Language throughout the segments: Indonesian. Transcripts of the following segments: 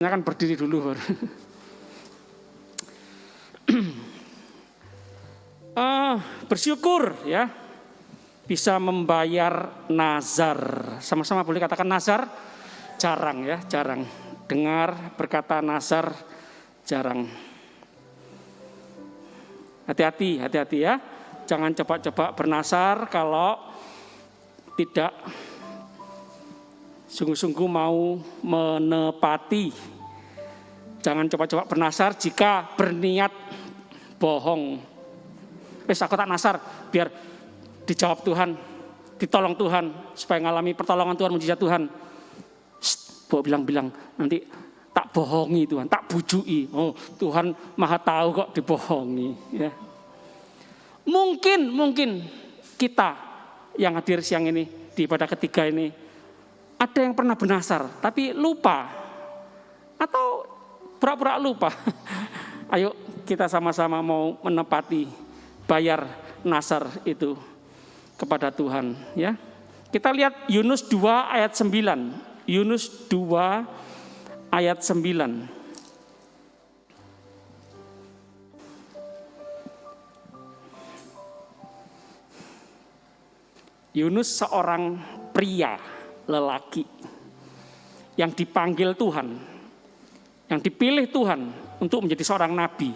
Kan berdiri dulu. Bersyukur ya bisa membayar nazar. Sama-sama boleh katakan nazar. Jarang ya, jarang dengar berkata nazar, jarang. Hati-hati ya. Jangan coba-coba bernazar kalau tidak sungguh-sungguh mau menepati. Jangan coba-coba bernazar jika berniat bohong. Aku tak nazar biar dijawab Tuhan, ditolong Tuhan, supaya ngalami pertolongan Tuhan, mujizat Tuhan. Bawa bilang nanti tak bohongi Tuhan, tak bujui. Oh, Tuhan Maha tahu kok dibohongi. Ya. Mungkin kita yang hadir siang ini di ibadah ketiga ini ada yang pernah bernazar tapi lupa atau pura-pura lupa. Ayo kita sama-sama mau menepati bayar nazar itu kepada Tuhan ya. Kita lihat Yunus 2 ayat 9. Yunus 2 ayat 9. Yunus seorang pria lelaki yang dipanggil Tuhan, yang dipilih Tuhan untuk menjadi seorang nabi.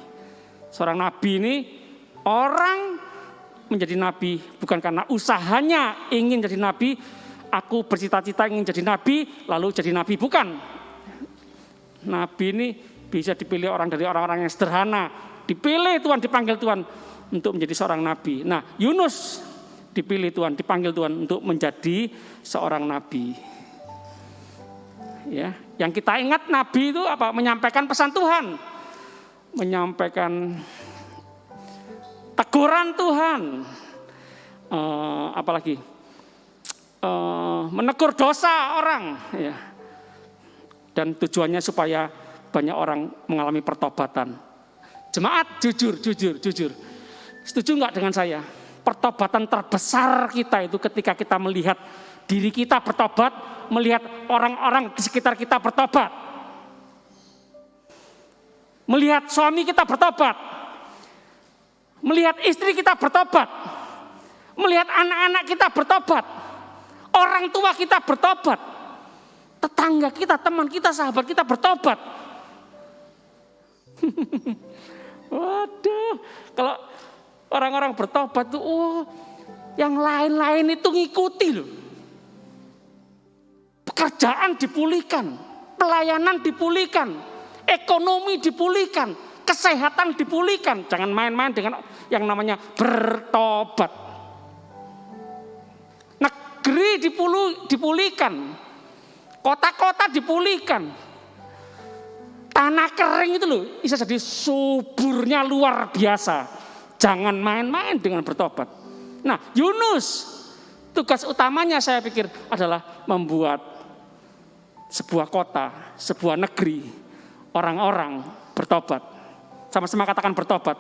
Seorang nabi ini orang menjadi nabi bukan karena usahanya ingin jadi nabi, aku bercita-cita ingin jadi nabi lalu jadi nabi, bukan. Nabi ini bisa dipilih dari orang-orang yang sederhana, dipilih Tuhan, dipanggil Tuhan untuk menjadi seorang nabi. Nah, Yunus dipilih Tuhan, dipanggil Tuhan untuk menjadi seorang nabi. Ya, yang kita ingat nabi itu apa? Menyampaikan pesan Tuhan, menyampaikan teguran Tuhan, apalagi menegur dosa orang, ya. Dan tujuannya supaya banyak orang mengalami pertobatan. Jemaat jujur, setuju nggak dengan saya? Pertobatan terbesar kita itu ketika kita melihat diri kita bertobat, melihat orang-orang di sekitar kita bertobat, melihat suami kita bertobat, melihat istri kita bertobat, melihat anak-anak kita bertobat, orang tua kita bertobat, tetangga kita, teman kita, sahabat kita bertobat. Waduh, kalau orang-orang bertobat tuh, yang lain-lain itu ngikuti loh. Pekerjaan dipulihkan, pelayanan dipulihkan, ekonomi dipulihkan, kesehatan dipulihkan. Jangan main-main dengan yang namanya bertobat. Negeri dipulihkan, kota-kota dipulihkan. Tanah kering itu loh, bisa jadi suburnya luar biasa. Jangan main-main dengan bertobat. Nah, Yunus, tugas utamanya saya pikir adalah membuat sebuah kota, sebuah negeri, orang-orang bertobat. Sama-sama katakan bertobat.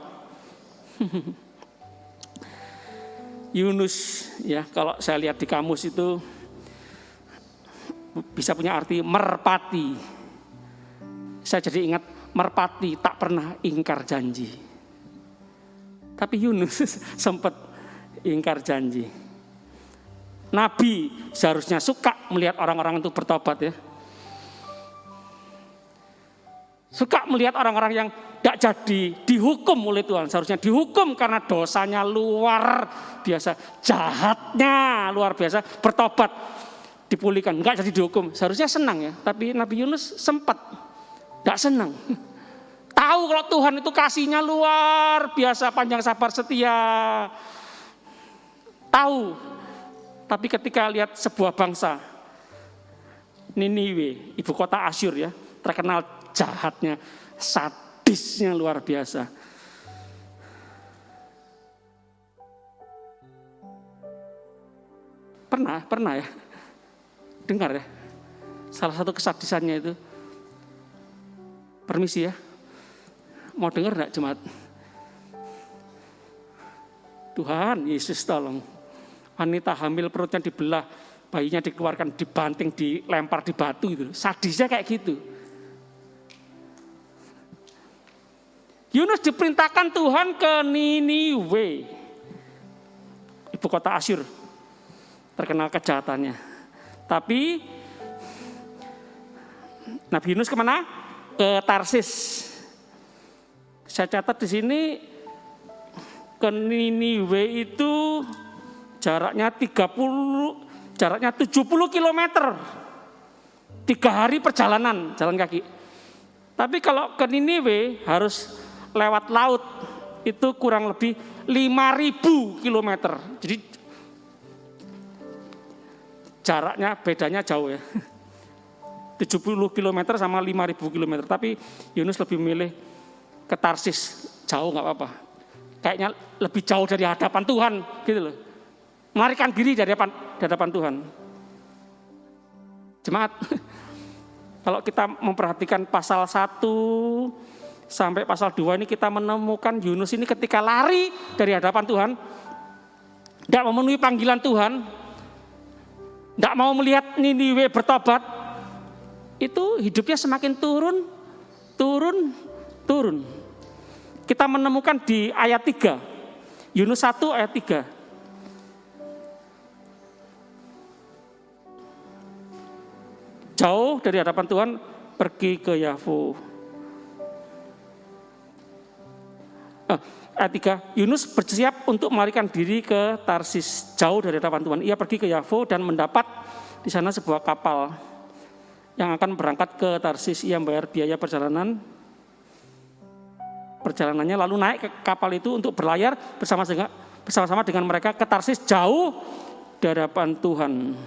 Yunus, ya, kalau saya lihat di kamus itu bisa punya arti merpati. Saya jadi ingat merpati tak pernah ingkar janji. Tapi Yunus sempat ingkar janji. Nabi seharusnya suka melihat orang-orang itu bertobat ya. Suka melihat orang-orang yang tidak jadi dihukum oleh Tuhan. Seharusnya dihukum karena dosanya luar biasa, jahatnya luar biasa, bertobat, dipulihkan, enggak jadi dihukum. Seharusnya senang ya, tapi Nabi Yunus sempat tidak senang. Tahu kalau Tuhan itu kasihnya luar biasa, panjang sabar setia. Tahu. Tapi ketika lihat sebuah bangsa, Niniwe, ibu kota Asyur ya, terkenal jahatnya, sadisnya luar biasa. Pernah ya? Dengar ya? Salah satu kesadisannya itu. Permisi ya. Mau dengar enggak jemaat? Tuhan Yesus tolong. Wanita hamil perutnya dibelah, bayinya dikeluarkan, dibanting, dilempar di batu itu. Sadisnya kayak gitu. Yunus diperintahkan Tuhan ke Niniwe, ibu kota Asyur, terkenal kejahatannya. Tapi Nabi Yunus kemana? Ke Tarsis. Saya catat di sini, ke Niniwe itu jaraknya 70 kilometer. 3 hari perjalanan, jalan kaki. Tapi kalau ke Niniwe harus lewat laut, itu kurang lebih 5.000 kilometer. Jadi jaraknya bedanya jauh ya. 70 kilometer sama 5.000 kilometer. Tapi Yunus lebih memilih ke Tarsis, jauh nggak apa-apa. Kayaknya lebih jauh dari hadapan Tuhan, gitu loh. Melarikan diri dari hadapan Tuhan. Jemaat, kalau kita memperhatikan pasal 1 sampai pasal 2 ini, kita menemukan Yunus ini ketika lari dari hadapan Tuhan, tidak memenuhi panggilan Tuhan, tidak mau melihat Niniwe bertobat, itu hidupnya semakin turun. Kita menemukan di ayat 3, Yunus 1 ayat 3. Jauh dari hadapan Tuhan, pergi ke Yafo. Ayat 3, Yunus bersiap untuk melarikan diri ke Tarsis, jauh dari hadapan Tuhan. Ia pergi ke Yafo dan mendapat di sana sebuah kapal yang akan berangkat ke Tarsis. Ia membayar biaya perjalanannya, lalu naik ke kapal itu untuk berlayar bersama-sama dengan mereka ke Tarsis, jauh dari hadapan Tuhan.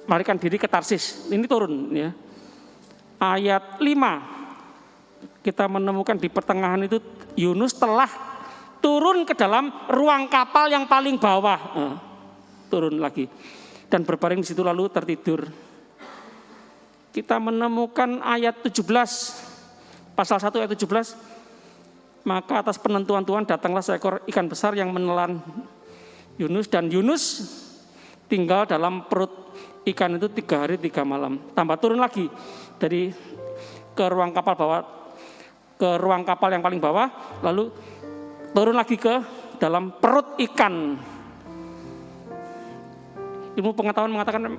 Melarikan diri ke Tarsis, ini turun ya. Ayat 5, kita menemukan di pertengahan itu Yunus telah turun ke dalam ruang kapal yang paling bawah, turun lagi dan berbaring di situ lalu tertidur. Kita menemukan ayat 17, pasal 1 ayat 17, maka atas penentuan Tuhan datanglah seekor ikan besar yang menelan Yunus, dan Yunus tinggal dalam perut ikan itu 3 hari 3 malam. Tambah turun lagi dari ke ruang kapal bawah, ke ruang kapal yang paling bawah, lalu turun lagi ke dalam perut ikan. Ilmu pengetahuan mengatakan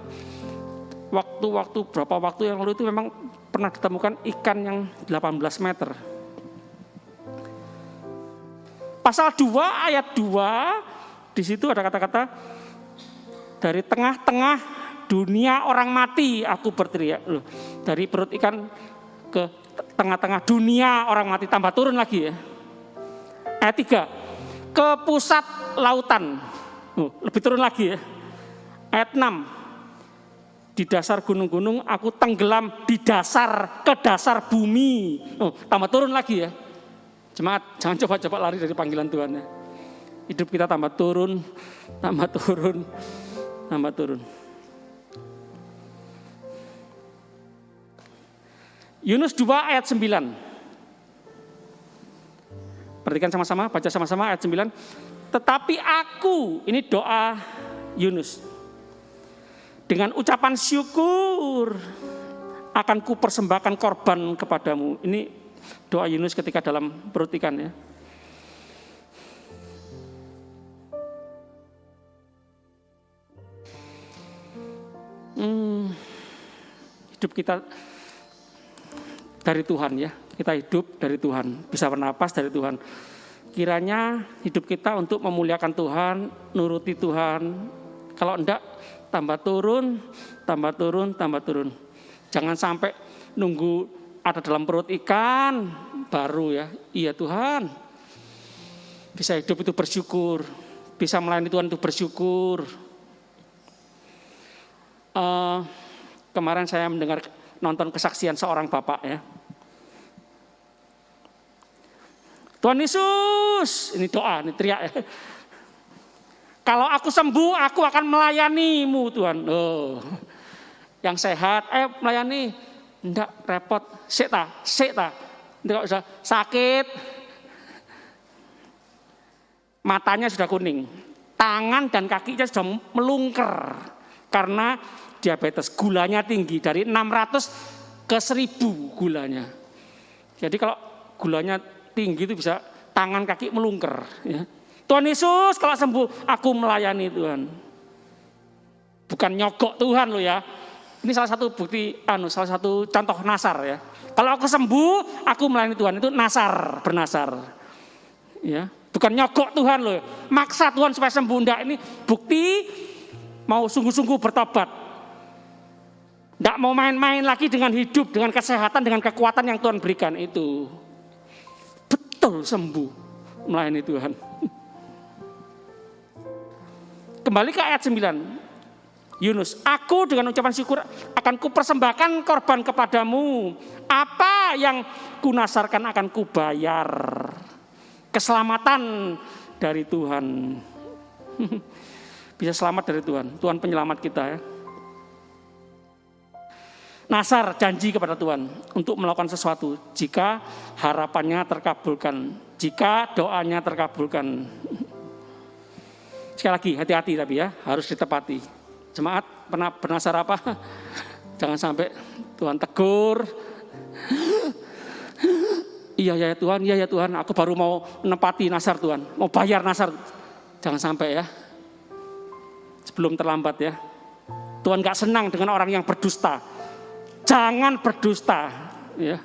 berapa waktu yang lalu itu memang pernah ditemukan ikan yang 18 meter. Pasal 2 ayat 2, di situ ada kata-kata, dari tengah-tengah dunia orang mati aku berteriak. Loh, dari perut ikan ke tengah-tengah dunia orang mati, tambah turun lagi ya. Ayat 3, ke pusat lautan. Lebih turun lagi ya. Ayat 6, di dasar gunung-gunung aku tenggelam ke dasar bumi. Tambah turun lagi ya. Jemaat, jangan coba-coba lari dari panggilan Tuhan ya. Hidup kita tambah turun. Yunus 2 ayat 9. Perhatikan sama-sama, baca sama-sama ayat 9. Tetapi aku, ini doa Yunus, dengan ucapan syukur akan ku persembahkan korban kepadamu. Ini doa Yunus ketika dalam perut ikan ya. Hidup kita dari Tuhan ya, kita hidup dari Tuhan, bisa bernapas dari Tuhan. Kiranya hidup kita untuk memuliakan Tuhan, nuruti Tuhan. Kalau enggak, tambah turun. Jangan sampai nunggu ada dalam perut ikan baru ya. Iya Tuhan, bisa hidup itu bersyukur, bisa melayani Tuhan itu bersyukur. Kemarin saya nonton kesaksian seorang bapak ya. Tuhan Yesus, ini doa, ini teriak ya. Kalau aku sembuh, aku akan melayanimu Tuhan. Yang sehat, melayani. Enggak, repot. Sik ta. Enggak usah sakit. Matanya sudah kuning. Tangan dan kakinya sudah melungker. Karena diabetes, gulanya tinggi. Dari 600 ke 1000 gulanya. Jadi kalau gulanya tinggi itu bisa tangan kaki melungker. Ya. Tuhan Yesus kalau sembuh, aku melayani Tuhan. Bukan nyogok Tuhan loh ya. Ini salah satu bukti, salah satu contoh nasar ya. Kalau aku sembuh, aku melayani Tuhan, itu nasar, bernasar. Ya, bukan nyogok Tuhan loh. Maksa Tuhan supaya sembuh, enggak. Ini bukti mau sungguh-sungguh bertobat. Enggak mau main-main lagi dengan hidup, dengan kesehatan, dengan kekuatan yang Tuhan berikan itu. Betul sembuh melayani Tuhan. Kembali ke ayat 9. Yunus, aku dengan ucapan syukur akan kupersembahkan korban kepadamu. Apa yang kunasarkan akan kubayar. Keselamatan dari Tuhan. Bisa selamat dari Tuhan. Tuhan penyelamat kita ya. Nasar janji kepada Tuhan untuk melakukan sesuatu jika harapannya terkabulkan, jika doanya terkabulkan. Sekali lagi hati-hati tapi ya, harus ditepati. Jemaat pernah bernasar apa? Jangan sampai Tuhan tegur. Iya ya Tuhan, aku baru mau menepati nasar Tuhan, mau bayar nasar. Jangan sampai ya, sebelum terlambat ya. Tuhan gak senang dengan orang yang berdusta. Jangan berdusta. Ya.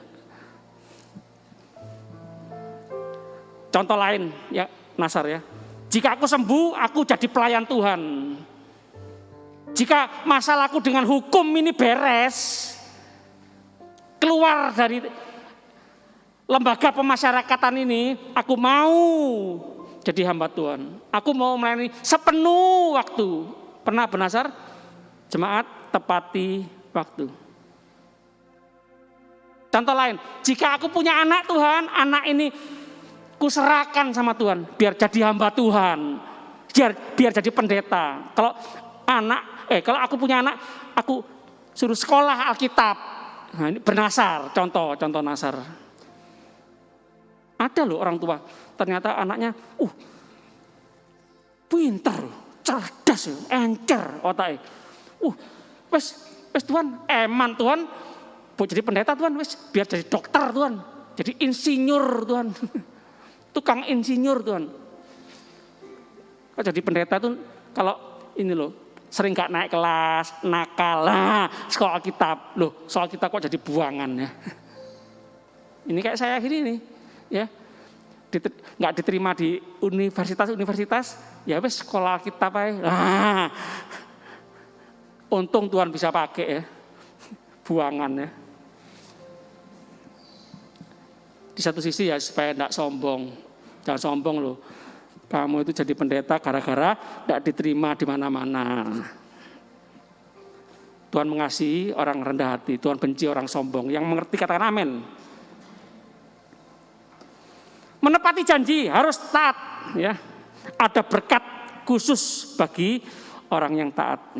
Contoh lain ya nasar ya. Jika aku sembuh, aku jadi pelayan Tuhan. Jika masalahku dengan hukum ini beres, keluar dari lembaga pemasyarakatan ini, aku mau jadi hamba Tuhan. Aku mau melayani sepenuh waktu. Pernah bernasar? Jemaat, tepati waktu. Contoh lain, jika aku punya anak Tuhan, anak ini kuserahkan sama Tuhan, biar jadi hamba Tuhan, biar jadi pendeta. Kalau aku punya anak, aku suruh sekolah Alkitab. Nah, ini bernasar, contoh nasar. Ada loh orang tua, ternyata anaknya, pintar, cerdas, encer otaknya. Wes Tuhan, eman Tuhan, buat jadi pendeta Tuhan, wes biar jadi dokter Tuhan, jadi insinyur Tuhan, tukang insinyur Tuhan. Kalau jadi pendeta tuh, kalau ini loh, sering gak naik kelas, nakal, sekolah Alkitab. Loh, soal kita kok jadi buangan ya. Ini kayak saya gini nih, ya. Gak diterima di universitas, ya wes sekolah Alkitab aja. Untung Tuhan bisa pakai ya, buangan ya. Di satu sisi ya supaya gak sombong, jangan sombong loh. Kamu itu jadi pendeta gara-gara tidak diterima di mana-mana. Tuhan mengasihi orang rendah hati, Tuhan benci orang sombong. Yang mengerti katakan amin. Menepati janji harus taat, ya. Ada berkat khusus bagi orang yang taat.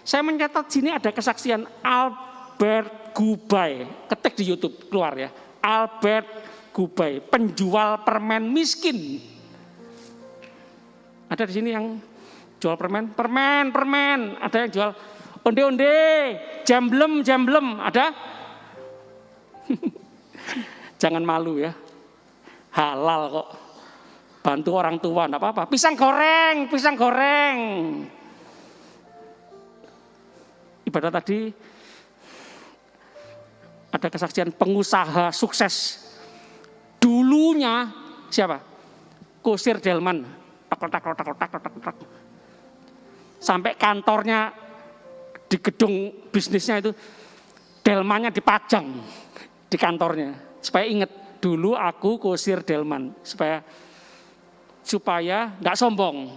Saya mencatat sini ada kesaksian Albert Gubay. Ketik di YouTube keluar ya. Albert Gubay, penjual permen miskin. Ada di sini yang jual permen. Ada yang jual onde-onde, jamblem, ada? Jangan malu ya, halal kok. Bantu orang tua, enggak apa-apa. Pisang goreng. Ibadah tadi ada kesaksian pengusaha sukses. Dulunya siapa? Kusir Delman. Tak. Sampai kantornya di gedung bisnisnya itu delmannya dipajang di kantornya supaya ingat dulu aku kusir delman supaya enggak sombong.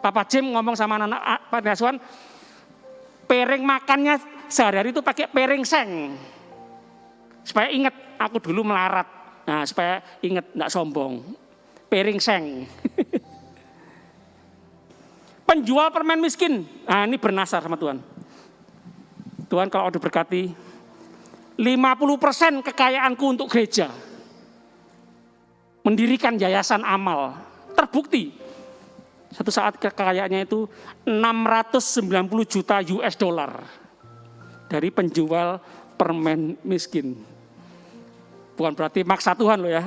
Papa Jim ngomong sama anak-anak Pak Asuhan, piring makannya sehari-hari itu pakai piring seng supaya ingat aku dulu melarat. Nah, supaya ingat enggak sombong. Piring seng. Penjual permen miskin. Nah, ini bernasar sama Tuhan. Tuhan kalau udah berkati 50% kekayaanku untuk gereja. Mendirikan yayasan amal. Terbukti. Satu saat kekayaannya itu 690 juta US dollar. Dari penjual permen miskin. Bukan berarti maksa Tuhan loh ya.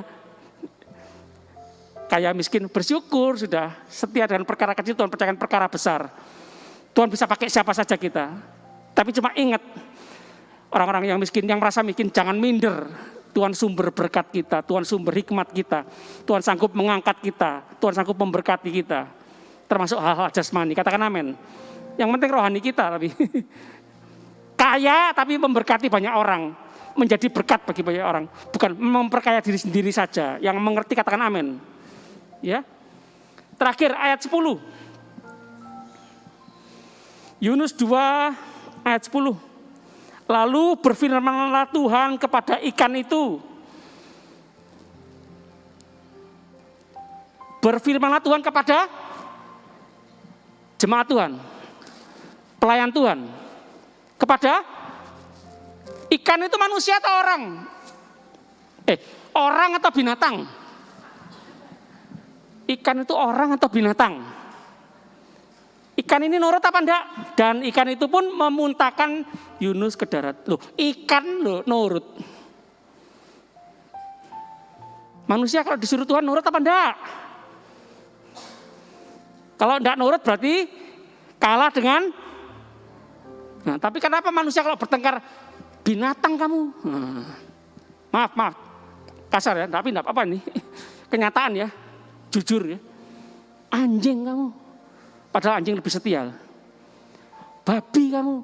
Kaya miskin bersyukur sudah. Setia dengan perkara kecil, Tuhan percayakan perkara besar. Tuhan bisa pakai siapa saja kita. Tapi cuma ingat, orang-orang yang miskin, yang merasa miskin, jangan minder. Tuhan sumber berkat kita, Tuhan sumber hikmat kita. Tuhan sanggup mengangkat kita, Tuhan sanggup memberkati kita. Termasuk hal-hal jasmani, katakan amin. Yang penting rohani kita tapi. Kaya tapi memberkati banyak orang. Menjadi berkat bagi banyak orang. Bukan memperkaya diri sendiri saja. Yang mengerti katakan amin. Ya. Terakhir ayat 10. Yunus 2 ayat 10. Lalu berfirmanlah Tuhan kepada ikan itu. Berfirmanlah Tuhan kepada jemaat Tuhan. Pelayan Tuhan. Kepada ikan itu manusia atau orang? Orang atau binatang? Ikan itu orang atau binatang? Ikan ini nurut apa enggak? Dan ikan itu pun memuntahkan Yunus ke darat. Loh, ikan loh nurut. Manusia kalau disuruh Tuhan nurut apa enggak? Kalau enggak nurut berarti kalah dengan. Nah, tapi kenapa manusia kalau bertengkar binatang kamu? Maaf. Kasar ya, tapi enggak apa-apa nih. Kenyataan ya, jujur ya. Anjing kamu. Padahal anjing lebih setia. Babi kamu.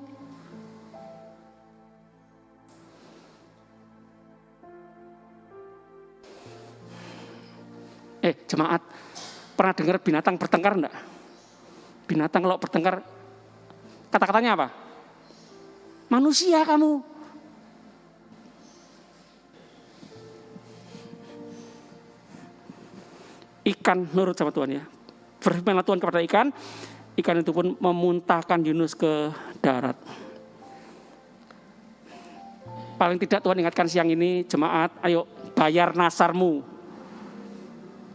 Jemaat, pernah dengar binatang bertengkar enggak? Binatang kalau bertengkar, kata-katanya apa? Manusia kamu. Ikan nurut sama Tuhan ya. Berfirmanlah Tuhan kepada ikan. Ikan itu pun memuntahkan Yunus ke darat. Paling tidak Tuhan ingatkan siang ini, jemaat, ayo bayar nasarmu.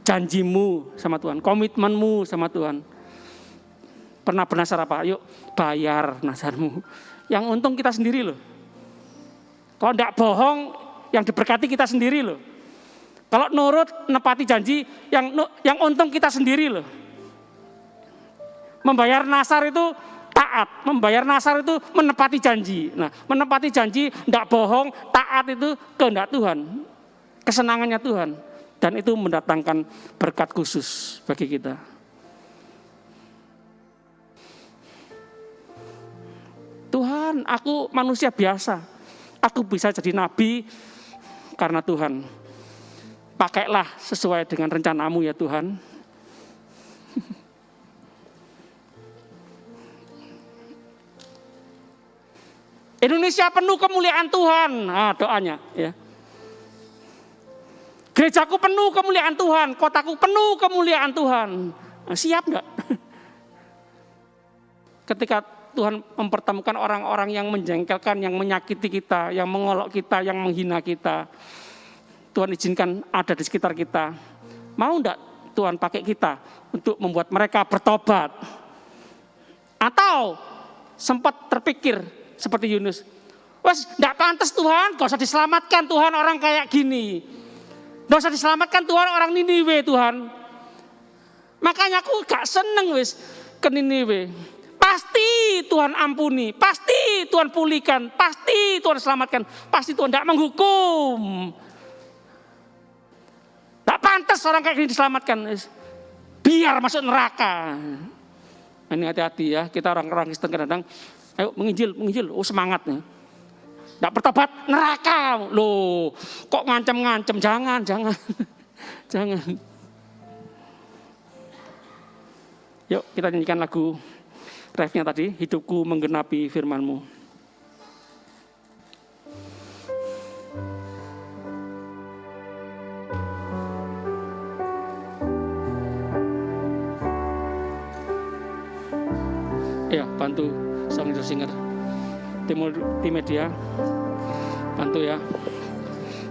Janjimu sama Tuhan, komitmenmu sama Tuhan. Pernah bernasar apa? Ayo bayar nasarmu. Yang untung kita sendiri loh. Kalau enggak bohong, yang diberkati kita sendiri loh. Kalau nurut, nepati janji, yang untung kita sendiri loh. Membayar nasar itu taat, membayar nasar itu menepati janji. Nah, menepati janji, enggak bohong, taat itu kehendak Tuhan, kesenangannya Tuhan. Dan itu mendatangkan berkat khusus bagi kita. Tuhan, aku manusia biasa. Aku bisa jadi nabi karena Tuhan. Pakailah sesuai dengan rencanamu ya Tuhan. Indonesia penuh kemuliaan Tuhan. Nah, doanya ya. Gerejaku penuh kemuliaan Tuhan, kotaku penuh kemuliaan Tuhan. Nah, siap enggak? Ketika Tuhan mempertemukan orang-orang yang menjengkelkan, yang menyakiti kita, yang mengolok kita, yang menghina kita. Tuhan izinkan ada di sekitar kita. Mau enggak Tuhan pakai kita untuk membuat mereka bertobat? Atau sempat terpikir seperti Yunus. Wes enggak pantas Tuhan, gak usah diselamatkan Tuhan orang kayak gini. Gak usah diselamatkan Tuhan orang Niniwe Tuhan. Makanya aku gak seneng wis ke Niniwe. Pasti Tuhan ampuni, pasti Tuhan pulihkan, pasti Tuhan selamatkan, pasti Tuhan tidak menghukum. Tidak pantas orang kayak gini diselamatkan, biar masuk neraka. Ini hati-hati ya, kita orang-orang Kristen kadang-kadang, ayo menginjil, oh semangat nih. Tidak bertobat neraka, loh kok ngancem-ngancem, jangan. Yuk kita nyanyikan lagu. Refnya tadi, hidupku menggenapi firman-Mu. Ya, bantu Song Leader Singer. Tim media, bantu ya.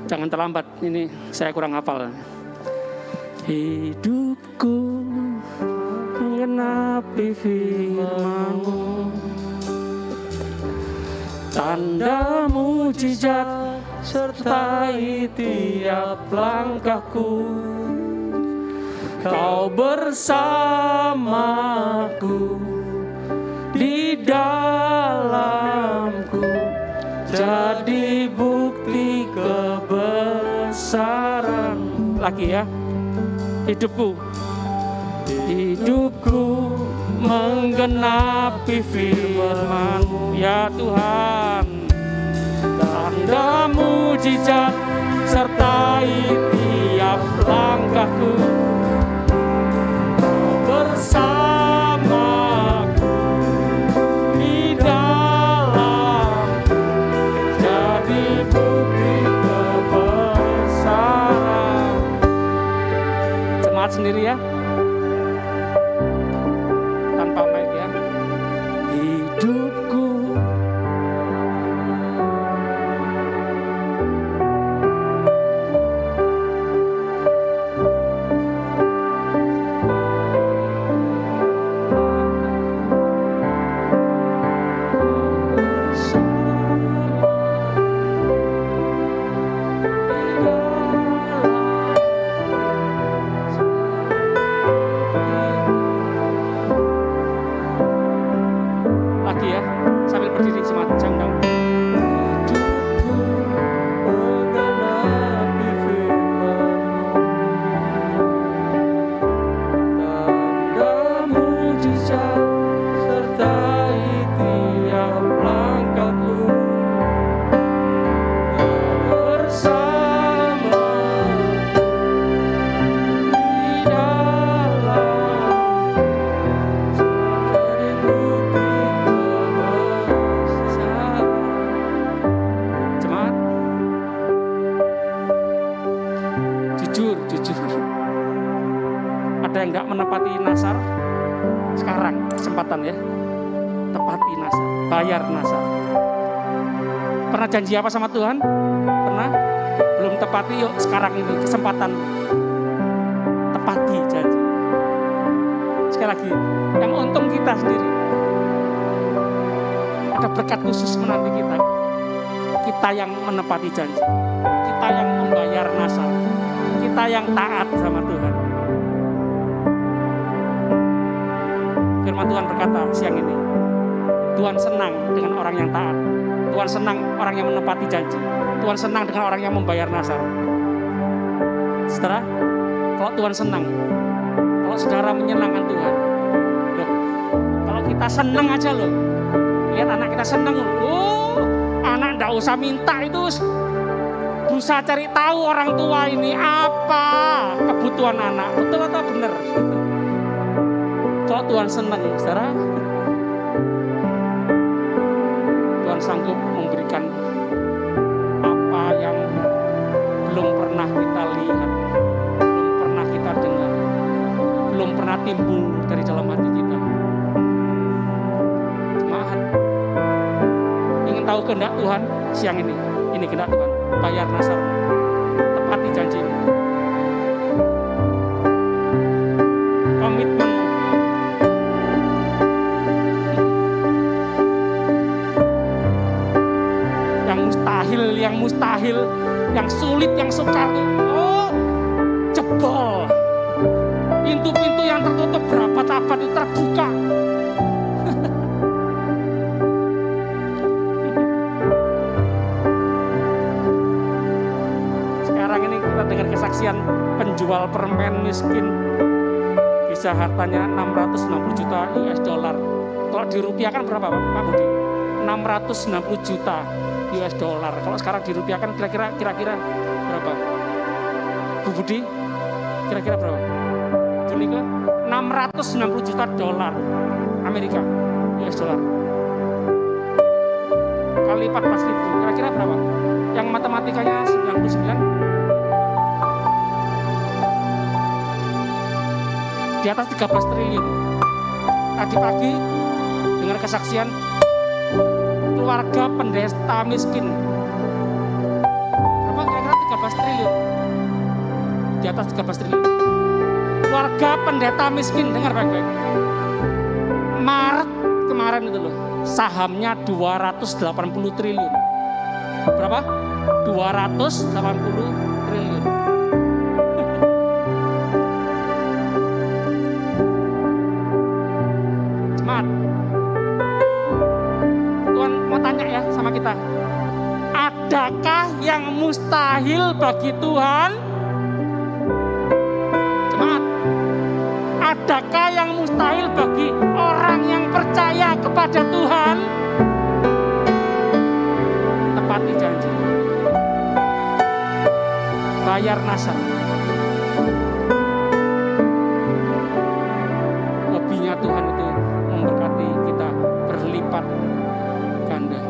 Jangan terlambat, ini saya kurang hafal. Hidupku menggenapi firman-Mu, Tanda mujizat sertai tiap langkahku. Kau bersamaku di dalamku, jadi bukti kebesaran. Lagi ya, hidupku menggenapi firman ya Tuhan. Tanda mujizat sertai tiap langkahku. Bersamaku di dalamku, jadi bukti kebesaran. Jemaat sendiri ya, tanpa mic ya. Hidupku ada yang nggak menepati nasar, sekarang kesempatan ya, tepati nasar, bayar nasar. Pernah janji apa sama Tuhan? Pernah? Belum tepati, yuk sekarang ini kesempatan tepati janji. Sekali lagi, yang untung kita sendiri. Ada berkat khusus menanti kita. Kita yang menepati janji, kita yang membayar nasar, kita yang taat sama Tuhan. Firman Tuhan berkata siang ini, Tuhan senang dengan orang yang taat. Tuhan senang orang yang menepati janji. Tuhan senang dengan orang yang membayar nasar. Saudara, kalau Tuhan senang, kalau saudara menyenangkan Tuhan, loh, kalau kita senang aja loh, lihat anak kita senang, anak nggak usah minta itu, berusaha cari tahu orang tua ini apa kebutuhan anak, betul atau benar? Kalau Tuhan senang, saudara, Tuhan sanggup memberikan apa yang belum pernah kita lihat, belum pernah kita dengar, belum pernah timbul dari dalam hati kita. Jemaat, ingin tahu kehendak Tuhan siang ini kehendak Tuhan, bayar nasar, tepati janjimu, komitmen. Yang mustahil, yang sulit, yang sukar, jebol. Pintu-pintu yang tertutup berabad-abad itu terbuka. Sekarang ini kita dengar kesaksian penjual permen miskin, bisa hartanya 660 juta US dollar. Kalau dirupiahkan berapa Pak Budi? 660 juta US dollar. Kalau sekarang dirupiahkan kira-kira berapa? Bu Budi, kira-kira berapa? Juli ke 660 juta dolar Amerika, US dollar. Kali 14.000, kira-kira berapa? Yang matematikanya 99. Di atas 13 triliun. Tadi pagi dengar kesaksian keluarga pendeta miskin. Berapa kira-kira 13 triliun? Di atas 13 triliun. Keluarga pendeta miskin, dengar baik-baik. Maret kemarin itu loh, sahamnya 280 triliun. Berapa? 280 triliun. Jemaat, Tuhan mau tanya ya sama kita. Adakah yang mustahil bagi Tuhan? Jemaat, adakah yang mustahil bagi orang yang percaya kepada Tuhan? Tepati janji, bayar nasar. Hobinya Tuhan itu memberkati kita berlipat ganda.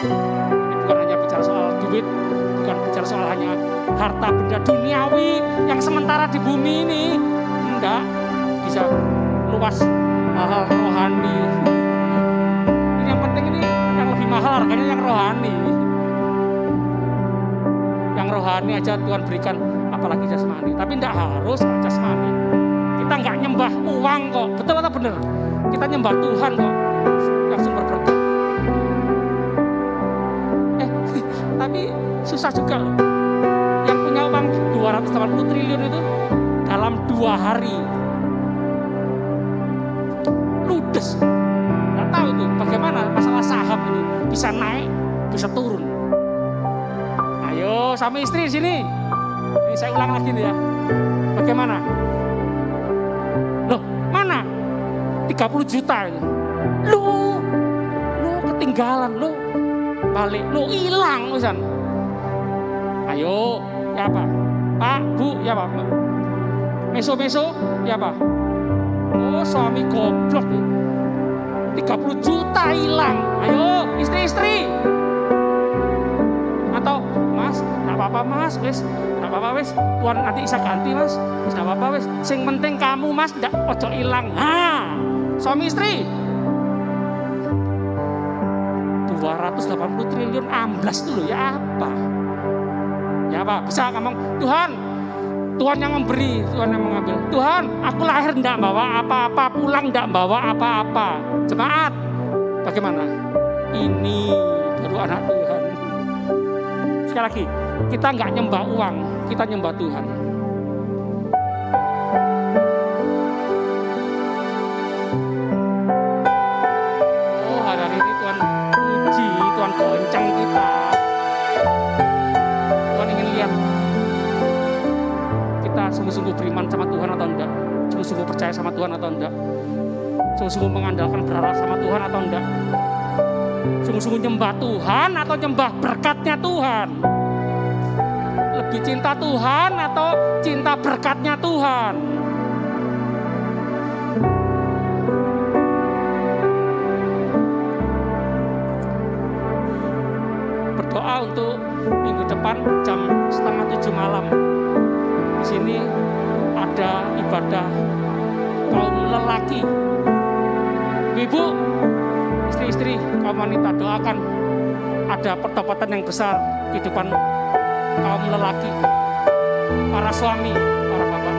Ini bukan hanya bicara soal duit, bukan bicara soal hanya harta benda duniawi yang sementara di bumi ini. Enggak, bisa luas hal-hal rohani. Ini yang penting, ini yang lebih mahal harganya yang rohani. Yang rohani aja Tuhan berikan, apalagi jasmani. Tapi enggak harus jasmani. Kita enggak nyembah uang kok, betul atau benar? Kita nyembah Tuhan kok, yang sumber berkat. Tapi susah juga loh. Yang punya uang 280 triliun itu dalam 2 hari ludes. Nggak tahu tuh bagaimana masalah saham itu bisa naik, bisa turun. Ayo sama istri sini. Ini saya ulang lagi nih ya. Bagaimana? Loh, mana? 30 juta itu. Lu ketinggalan lu. Balik, lu hilang urusan. Ayo, ya apa? Pak, Bu, ya apa? Meso, ya apa? Oh, suami goblok. 30 juta hilang. Ayo, istri-istri. Atau, Mas, enggak apa-apa Mas, wis. Enggak apa-apa wis. Tuhan nanti bisa ganti Mas. Enggak apa-apa wis. Sing penting kamu Mas ndak ojo hilang. Ha, suami istri. 280 triliun amblas dulu ya apa? Ya apa? Bisa ngomong, Tuhan yang memberi, Tuhan yang mengambil. Tuhan, aku lahir enggak bawa apa-apa, pulang enggak bawa apa-apa. Jemaat, bagaimana? Ini baru anak Tuhan. Sekali lagi, kita enggak nyembah uang, kita nyembah Tuhan. Oh, hari ini Tuhan uji, Tuhan goncang kita. Tuhan ingin lihat kita sungguh-sungguh beriman sama Tuhan atau enggak, sungguh-sungguh percaya sama Tuhan atau enggak, sungguh-sungguh mengandalkan berharap sama Tuhan atau enggak, sungguh-sungguh nyembah Tuhan atau nyembah berkatnya Tuhan. Lebih cinta Tuhan atau cinta berkatnya Tuhan. Berdoa untuk minggu depan jam 6:30 malam. Di sini ada ibadah kaum lelaki. Ibu, istri-istri, kaum wanita, doakan ada pertobatan yang besar di depan kaum lelaki, para suami, para bapak,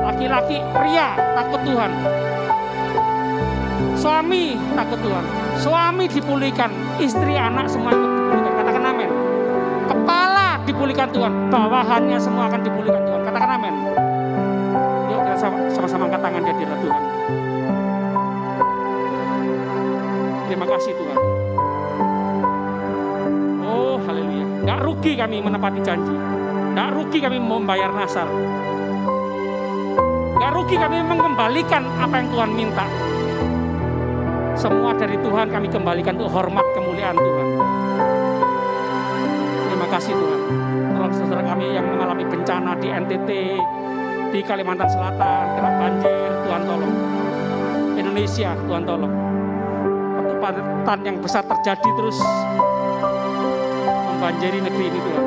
laki-laki, pria takut Tuhan, suami takut Tuhan, suami dipulihkan, istri, anak semua ikut dipulihkan. Katakan amin. Kepala dipulihkan Tuhan, bawahannya semua akan dipulihkan Tuhan. Katakan amin. Yuk kita sama-sama angkat tangan di hadirat Tuhan. Terima kasih Tuhan. Oh haleluya. Gak rugi kami menepati janji. Gak rugi kami membayar nasar. Gak rugi kami mengembalikan apa yang Tuhan minta. Semua dari Tuhan kami kembalikan untuk hormat kemuliaan Tuhan. Terima kasih Tuhan. Tolong saudara kami yang mengalami bencana di NTT, di Kalimantan Selatan, kena banjir, Tuhan tolong. Indonesia, Tuhan tolong. Pertempatan yang besar terjadi terus membanjiri negeri ini Tuhan.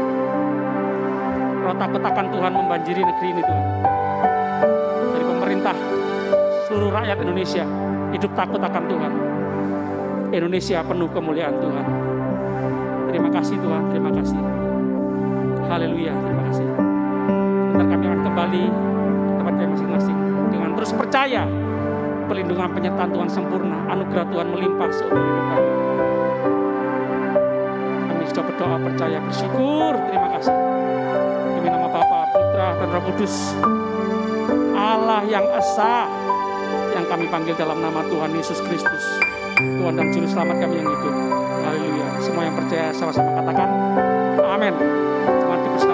Roh takut akan Tuhan membanjiri negeri ini Tuhan. Dari pemerintah, seluruh rakyat Indonesia hidup takut akan Tuhan. Indonesia penuh kemuliaan Tuhan. Terima kasih Tuhan, terima kasih. Haleluya, terima kasih. Sebentar kami akan kembali ke tempat masing-masing. dengan terus percaya perlindungan penyertaan Tuhan sempurna, anugerah Tuhan melimpah seumur hidup kami. Kami sudah berdoa, percaya, bersyukur, terima kasih. Demi nama Bapa, Putra, dan Roh Kudus, Allah yang esa, yang kami panggil dalam nama Tuhan Yesus Kristus, Tuhan dan Juru Selamat kami yang hidup. Haleluya. Semua yang percaya sama-sama katakan, amin.